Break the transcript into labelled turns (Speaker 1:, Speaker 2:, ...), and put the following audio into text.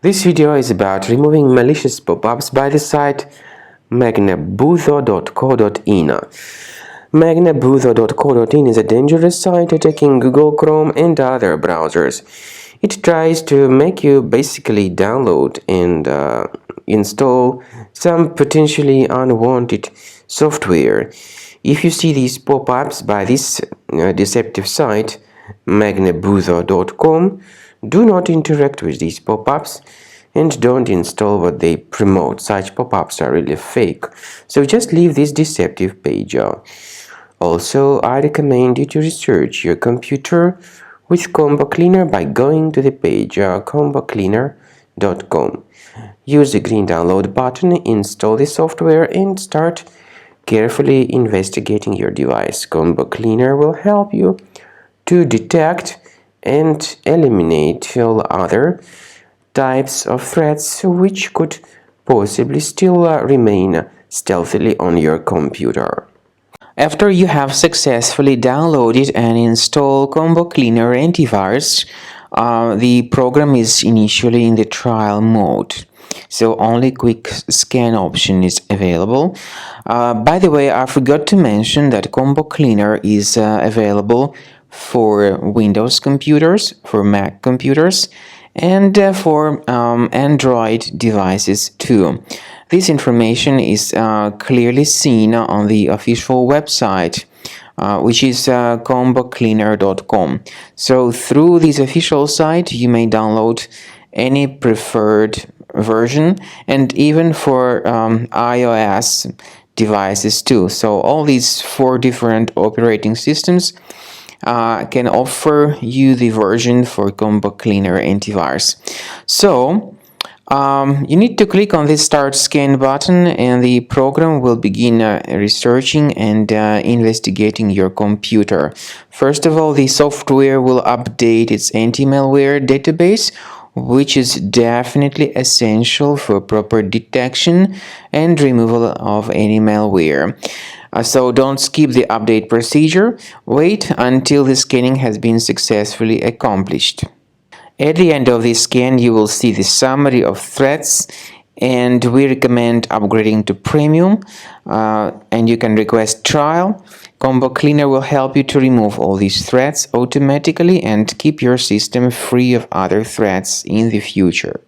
Speaker 1: This video is about removing malicious pop-ups by the site magnabuzo.co.in. Magnabuzo.co.in is a dangerous site attacking Google Chrome and other browsers. It tries to make you basically download and install some potentially unwanted software. If you see these pop-ups by this deceptive site, magnabuzo.com, do not interact with these pop-ups and don't install what they promote. Such pop-ups are really fake, so just leave this deceptive page. Also, I recommend you to research your computer with Combo Cleaner by going to the page combocleaner.com. Use the green download button, install the software, and start carefully investigating your device. Combo Cleaner will help you to detect and eliminate all other types of threats which could possibly still remain stealthily on your computer. After you have successfully downloaded and installed Combo Cleaner antivirus, the program is initially in the trial mode, so only quick scan option is available. By the way, I forgot to mention that Combo Cleaner is available for Windows computers, for Mac computers, and for Android devices too. This information is clearly seen on the official website, which is combocleaner.com. So through this official site, you may download any preferred version, and even for iOS devices too. So all these 4 different operating systems can offer you the version for Combo Cleaner antivirus. So you need to click on this Start Scan button, and the program will begin researching and investigating your computer. First of all, the software will update its anti-malware database, which is definitely essential for proper detection and removal of any malware. So don't skip the update procedure. Wait until the scanning has been successfully accomplished. At the end of the scan, you will see the summary of threats, and we recommend upgrading to Premium, and you can request trial. Combo Cleaner will help you to remove all these threats automatically and keep your system free of other threats in the future.